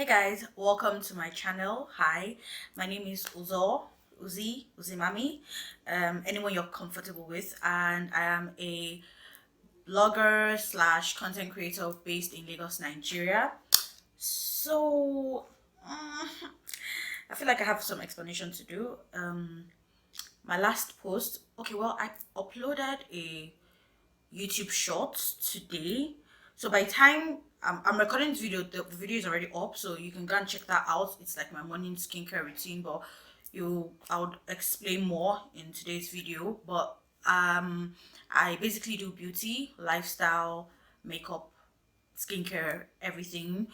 Guys, welcome to my channel. Hi, my name is Uzimami, anyone you're comfortable with, and I am a blogger slash content creator based in Lagos, Nigeria. So I feel like I have some explanation to do. My last post, I uploaded a YouTube shorts today. So by the time I'm recording this video, the video is already up, so you can go and check that out. It's like my morning skincare routine, but I would explain more in today's video. But I basically do beauty, lifestyle, makeup, skincare, everything.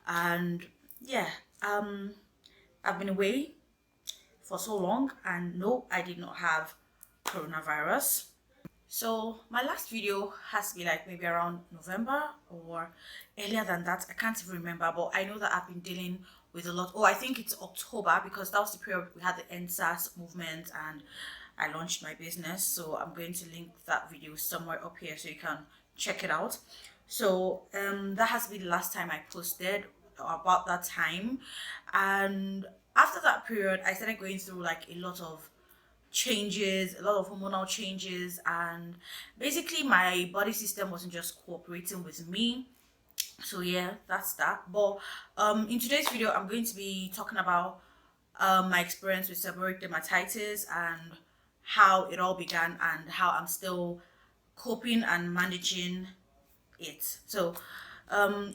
And yeah, I've been away for so long, and no, I did not have coronavirus. So my last video has to be like maybe around November or earlier than that. I can't even remember, but I know that I've been dealing with a lot. Oh, I think it's October, because that was the period we had the NSAS movement and I launched my business. So I'm going to link that video somewhere up here so you can check it out. So that has to be the last time I posted about that time. And after that period, I started going through like a lot of changes, a lot of hormonal changes, and basically my body system wasn't just cooperating with me. So yeah, that's that. But in today's video, I'm going to be talking about my experience with seborrheic dermatitis and how it all began and how I'm still coping and managing it. So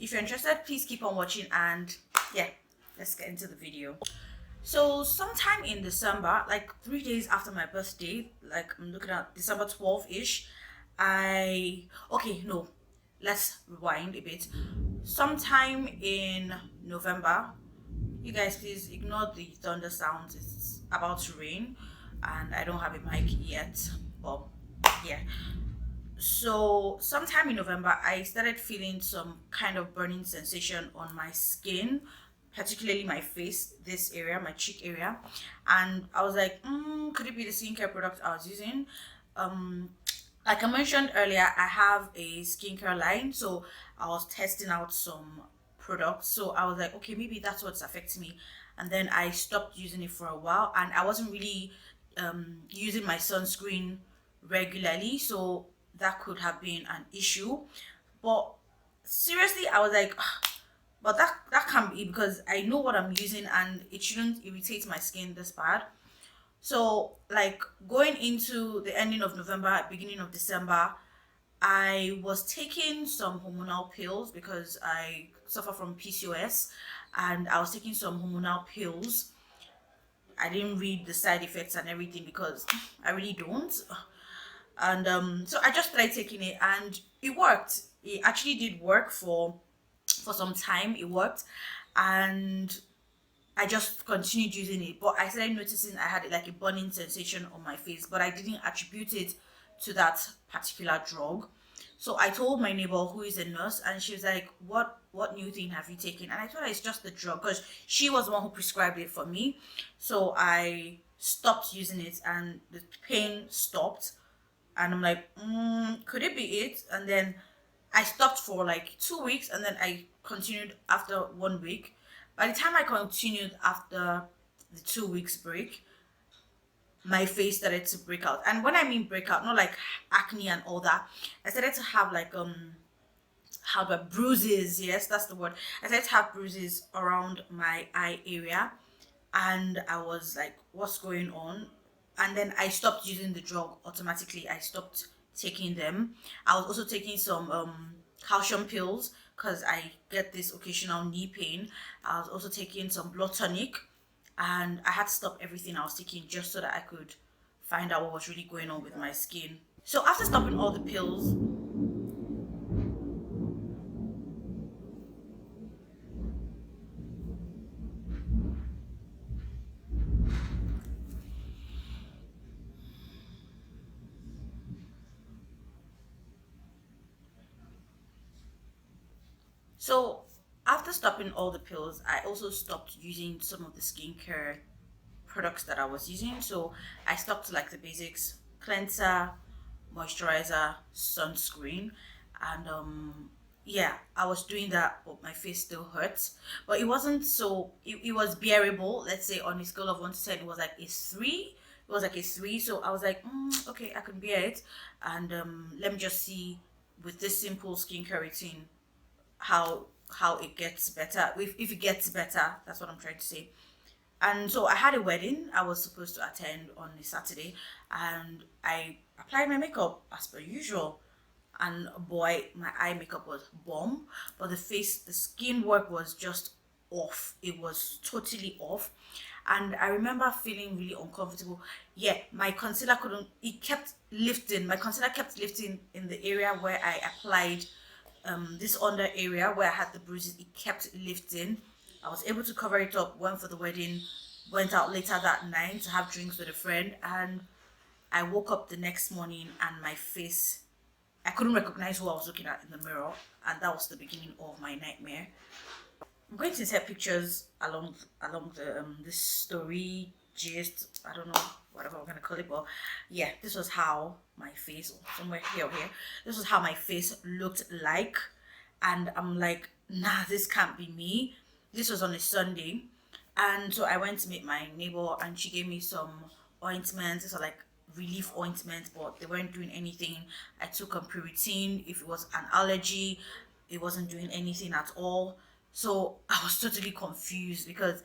if you're interested, please keep on watching, and yeah, let's get into the video. So sometime in December, like 3 days after my birthday, like I'm looking at December 12th-ish, let's rewind a bit. Sometime in November, you guys please ignore the thunder sounds. It's about to rain and I don't have a mic yet, but yeah. So sometime in November, I started feeling some kind of burning sensation on my skin, particularly my face, this area, my cheek area. And I was like, could it be the skincare product I was using? Like I mentioned earlier, I have a skincare line, so I was testing out some products. So I was like, okay, maybe that's what's affecting me. And then I stopped using it for a while, and I wasn't really using my sunscreen regularly, so that could have been an issue. But seriously, I was like, but that can't be, because I know what I'm using and it shouldn't irritate my skin this bad. So like going into the ending of November, beginning of December, I was taking some hormonal pills because I suffer from PCOS, and I was taking some hormonal pills. I didn't read the side effects and everything because I really don't. And so I just tried taking it and it worked. It actually did work for some time. It worked, and I just continued using it. But I started noticing I had like a burning sensation on my face, but I didn't attribute it to that particular drug. So I told my neighbor, who is a nurse, and she was like, what new thing have you taken? And I told her it's just the drug, because she was the one who prescribed it for me. So I stopped using it and the pain stopped, and I'm like, could it be it? And then I stopped for like 2 weeks, and then I continued after 1 week. By the time I continued after the 2 weeks break, my face started to break out. And when I mean break out, not like acne and all that, I started to have like how the bruises, yes, that's the word. I started to have bruises around my eye area, and I was like, what's going on? And then I stopped using the drug automatically. I stopped taking them. I was also taking some calcium pills because I get this occasional knee pain. I was also taking some blood tonic, and I had to stop everything I was taking just so that I could find out what was really going on with my skin. So after stopping all the pills, I also stopped using some of the skincare products that I was using. So I stuck to like the basics: cleanser, moisturizer, sunscreen, and yeah, I was doing that, but my face still hurts. But it wasn't so, it was bearable. Let's say on a scale of 1 to 10, it was like a 3. It was like a 3. So I was like, okay, I can bear it. And let me just see with this simple skincare routine how it gets better. If it gets better, that's what I'm trying to say. And so I had a wedding I was supposed to attend on a Saturday, and I applied my makeup as per usual. And boy, my eye makeup was bomb, but the skin work was just off. It was totally off. And I remember feeling really uncomfortable. Yeah, my concealer couldn't, it kept lifting. My concealer kept lifting in the area where I applied this under area where I had the bruises. It kept lifting. I was able to cover it up, went for the wedding, went out later that night to have drinks with a friend, and I woke up the next morning and my face, I couldn't recognize who I was looking at in the mirror, and that was the beginning of my nightmare. I'm going to insert pictures along the this story gist. I don't know whatever we're gonna call it, but yeah, this was how my face, somewhere here or here. This was how my face looked like, and I'm like, nah, this can't be me. This was on a Sunday, and so I went to meet my neighbor, and she gave me some ointments. These are like relief ointments, but they weren't doing anything. I took a Puritin. If it was an allergy, it wasn't doing anything at all. So I was totally confused because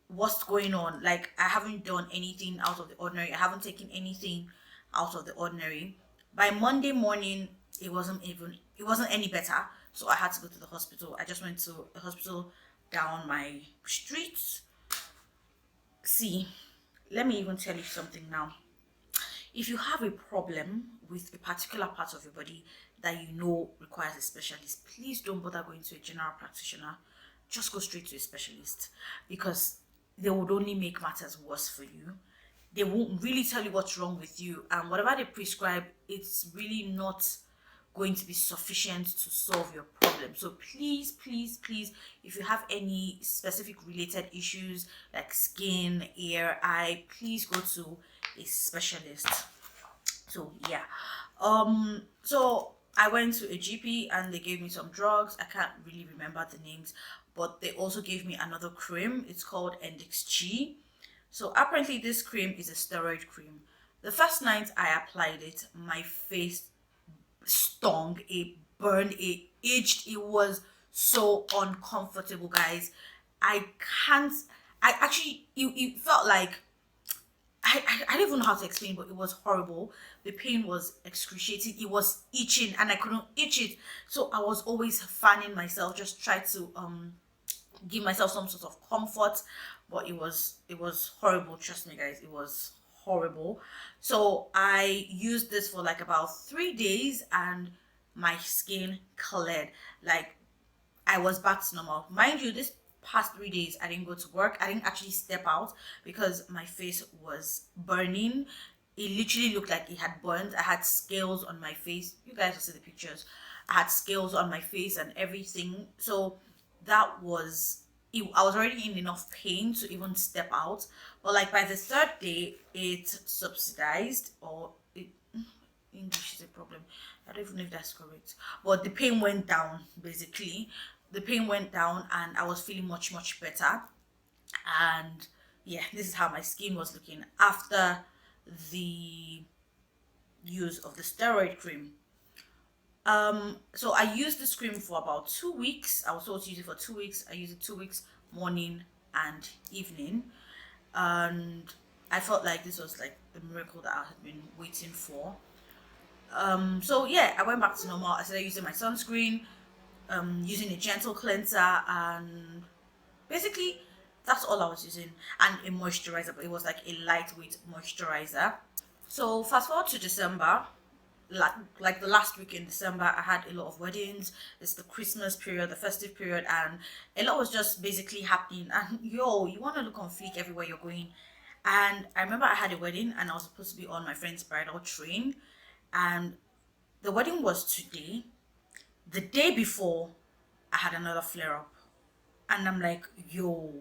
what's going on? Like, I haven't done anything out of the ordinary. I haven't taken anything out of the ordinary. By Monday morning, it wasn't any better. So I had to go to the hospital. I just went to a hospital down my street. See, let me even tell you something now. If you have a problem with a particular part of your body that you know requires a specialist, please don't bother going to a general practitioner. Just go straight to a specialist, because they would only make matters worse for you. They won't really tell you what's wrong with you, and whatever they prescribe, it's really not going to be sufficient to solve your problem. So please, please, please, if you have any specific related issues like skin, ear, eye, please go to a specialist. So yeah, so I went to a GP and they gave me some drugs. I can't really remember the names, but they also gave me another cream. It's called Endix G. So apparently this cream is a steroid cream. The first night I applied it, my face stung, it burned, it itched, it was so uncomfortable, guys. I can't, I actually, it felt like, I don't even know how to explain, but it was horrible. The pain was excruciating. It was itching, and I couldn't itch it. So I was always fanning myself, just try to give myself some sort of comfort. But it was horrible. Trust me, guys, it was horrible. So I used this for like about 3 days, and my skin cleared. Like, I was back to normal. Mind you, this past 3 days I didn't go to work. I didn't actually step out because my face was burning. It literally looked like it had burned. I had scales on my face. You guys will see the pictures. I had scales on my face and everything. So that was it. I was already in enough pain to even step out. But like by the third day, it subsidized, or it, English is a problem. I don't even know if that's correct. But the pain went down, basically. The pain went down and I was feeling much, much better. And yeah, this is how my skin was looking after the use of the steroid cream. So I used this cream for about 2 weeks. I was told to use it for 2 weeks. I used it 2 weeks, morning and evening. And I felt like this was like the miracle that I had been waiting for. So yeah, I went back to normal. I started using my sunscreen, using a gentle cleanser, and basically that's all I was using, and a moisturizer, but it was like a lightweight moisturizer. So fast forward to December, like the last week in December, I had a lot of weddings. It's the Christmas period, the festive period, and a lot was just basically happening. And yo, you want to look on fleek everywhere you're going. And I remember I had a wedding and I was supposed to be on my friend's bridal train, and the wedding was today. The day before, I had another flare up, and I'm like, yo,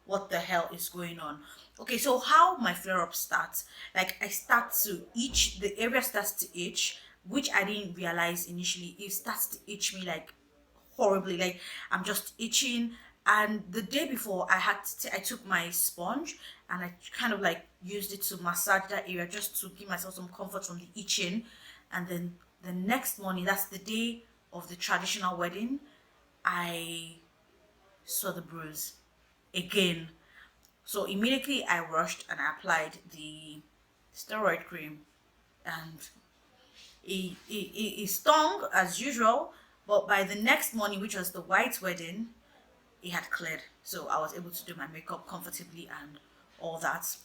what the hell is going on? Okay, so how my flare up starts, like I start to itch, the area starts to itch, which I didn't realize initially. It starts to itch me like horribly. Like I'm just itching. And the day before, I took my sponge and I kind of like used it to massage that area just to give myself some comfort from the itching. And then the next morning, that's the day of the traditional wedding, I saw the bruise again. So immediately I rushed and I applied the steroid cream, and it stung as usual. But by the next morning, which was the white wedding, it had cleared. So I was able to do my makeup comfortably and all that.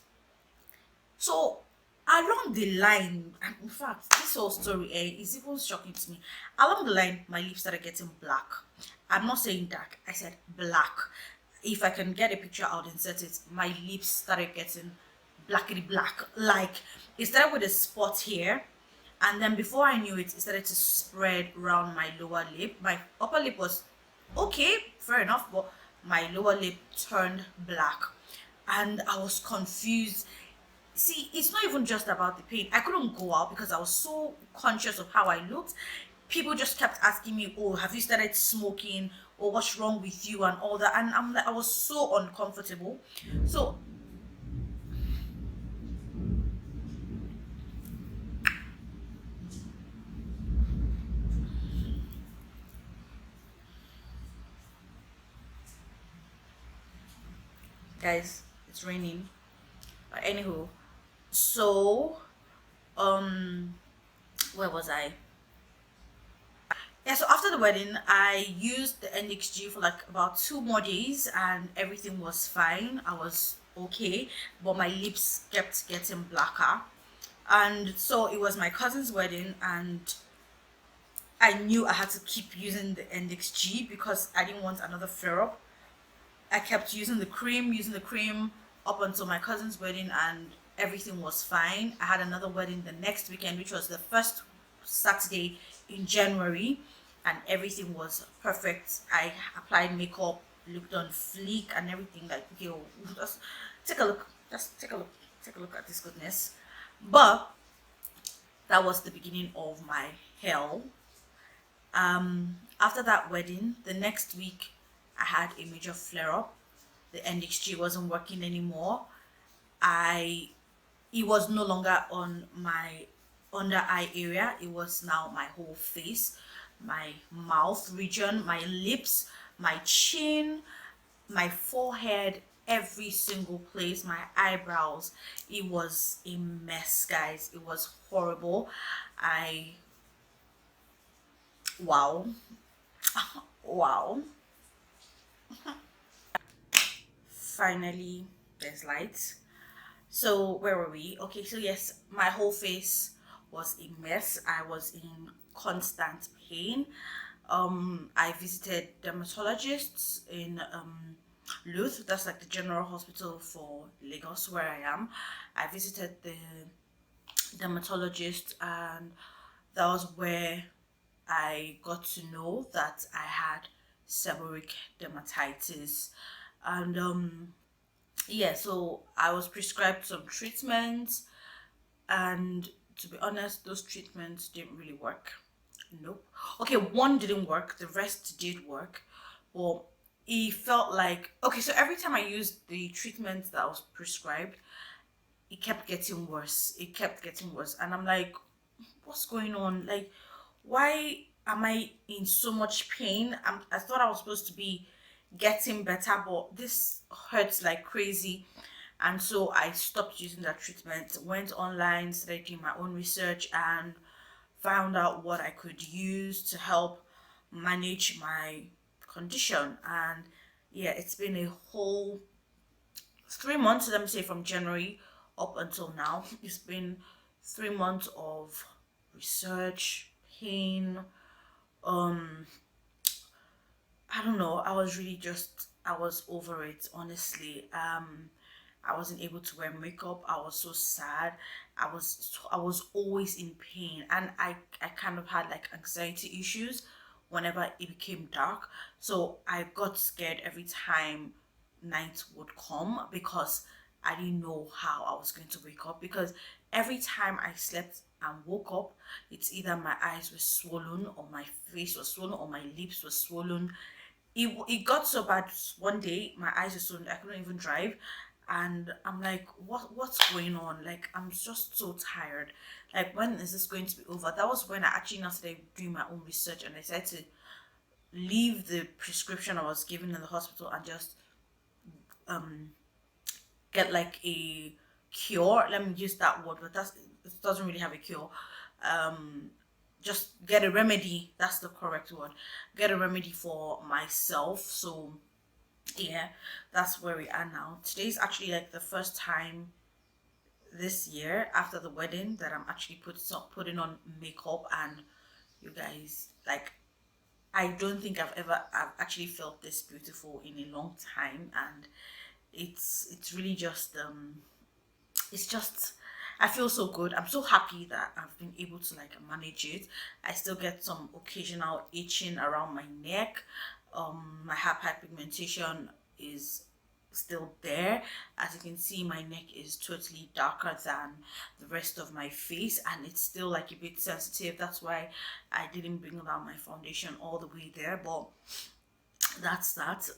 So along the line, and in fact, this whole story is even shocking to me. Along the line, my lips started getting black. I'm not saying dark, I said black. If I can get a picture, I'll insert it. My lips started getting blackety black. Like it started with a spot here, and then before I knew it, it started to spread around my lower lip. My upper lip was okay, fair enough, but my lower lip turned black, and I was confused. See, it's not even just about the pain. I couldn't go out because I was so conscious of how I looked. People just kept asking me, "Oh, have you started smoking? Or what's wrong with you?" and all that. And I'm like, I was so uncomfortable. So guys, it's raining. But anywho, so um where was I? Yeah, so after the wedding, I used the NXG for like about 2 more days and everything was fine. I was okay, but my lips kept getting blacker. And so it was my cousin's wedding, and I knew I had to keep using the NXG because I didn't want another flare up. I kept using the cream up until my cousin's wedding, and everything was fine. I had another wedding the next weekend, which was the first Saturday in January, and everything was perfect. I applied makeup, looked on fleek, and everything. Like, okay, oh, just take a look. Just take a look at this goodness. But that was the beginning of my hell. After that wedding, the next week, I had a major flare up. The NXG wasn't working anymore. I It was no longer on my under eye area. It was now my whole face, my mouth region, my lips, my chin, my forehead, every single place, my eyebrows. It was a mess, guys. It was horrible. I Wow. Wow. Finally, there's light. So where were we? Okay, so yes, my whole face was a mess. I was in constant pain. I visited dermatologists in Luth. That's like the general hospital for Lagos, where I am. I visited the dermatologist, and that was where I got to know that I had seborrheic dermatitis. And yeah, so I was prescribed some treatments, and to be honest, those treatments didn't really work. Nope. Okay, one didn't work, the rest did work. Well, it felt like, okay, so every time I used the treatment that was prescribed, it kept getting worse. It kept getting worse. And I'm like, what's going on? Like, why am I in so much pain? I thought I was supposed to be getting better, but this hurts like crazy. And so I stopped using that treatment, went online, started doing my own research, and found out what I could use to help manage my condition. And yeah, it's been a whole 3 months, let me say from January up until now. It's been 3 months of research, pain. Um, I don't know. I was over it, honestly. I wasn't able to wear makeup. I was so sad. I was always in pain, and I kind of had like anxiety issues whenever it became dark. So I got scared every time night would come because I didn't know how I was going to wake up, because every time I slept and woke up, it's either my eyes were swollen or my face was swollen or my lips were swollen. It got so bad one day, my eyes were swollen, I couldn't even drive. And I'm like, what's going on? Like, I'm just so tired. Like, when is this going to be over? That was when I actually now started doing my own research, and I decided to leave the prescription I was given in the hospital and just um get like a cure. Let me use that word, but it doesn't really have a cure. Um, just get a remedy. That's the correct word. Get a remedy for myself. So yeah, that's where we are now. Today's actually like the first time this year after the wedding that I'm actually putting on makeup, and you guys, like, I don't think I've actually felt this beautiful in a long time, and it's really just it's just, I feel so good. I'm so happy that I've been able to like manage it. I still get some occasional itching around my neck. My hyperpigmentation is still there. As you can see, my neck is totally darker than the rest of my face, and it's still like a bit sensitive. That's why I didn't bring down my foundation all the way there, but that's that.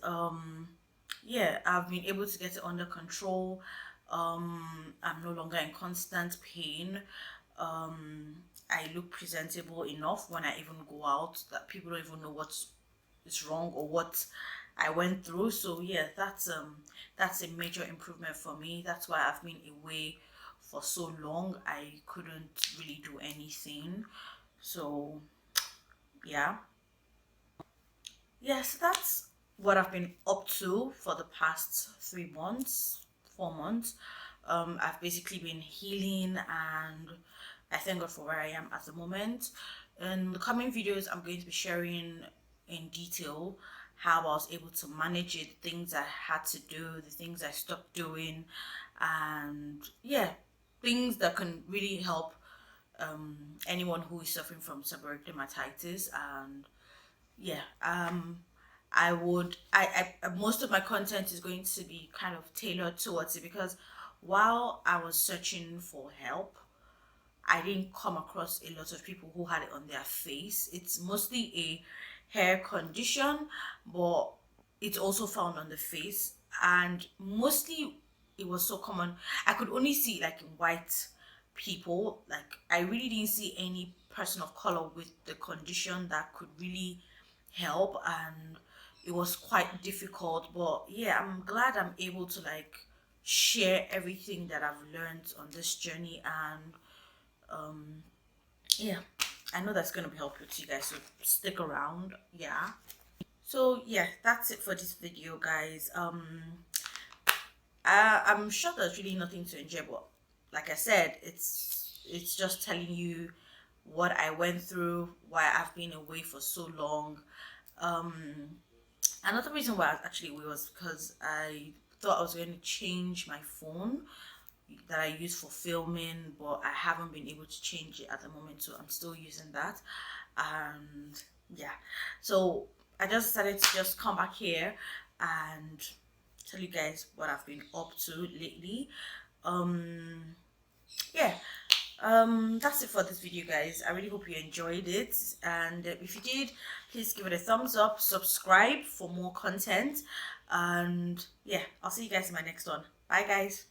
Yeah, I've been able to get it under control. I'm no longer in constant pain. I look presentable enough when I even go out that people don't even know what's is wrong or what I went through. So yeah, that's a major improvement for me. That's why I've been away for so long. I couldn't really do anything. So yeah. Yes, that's what I've been up to for the past 3 months, 4 months. I've basically been healing, and I thank God for where I am at the moment. In the coming videos, I'm going to be sharing in detail how I was able to manage it, things I had to do, the things I stopped doing, and yeah, things that can really help anyone who is suffering from seborrheic dermatitis. And yeah, I most of my content is going to be kind of tailored towards it, because while I was searching for help, I didn't come across a lot of people who had it on their face. It's mostly a hair condition, but it's also found on the face, and mostly it was so common. I could only see like in white people. Like, I really didn't see any person of color with the condition that could really help, and it was quite difficult. But yeah, I'm glad I'm able to like share everything that I've learned on this journey, and yeah, I know that's gonna be helpful to you guys, so stick around. Yeah, so yeah, that's it for this video, guys. I'm sure there's really nothing to enjoy, but like I said, it's just telling you what I went through, why I've been away for so long. Another reason why I was actually away was because I thought I was going to change my phone that I use for filming, but I haven't been able to change it at the moment, so I'm still using that. And yeah, so I just decided to just come back here and tell you guys what I've been up to lately. Yeah, that's it for this video, guys. I really hope you enjoyed it, and if you did, please give it a thumbs up, subscribe for more content, and yeah, I'll see you guys in my next one. Bye, guys.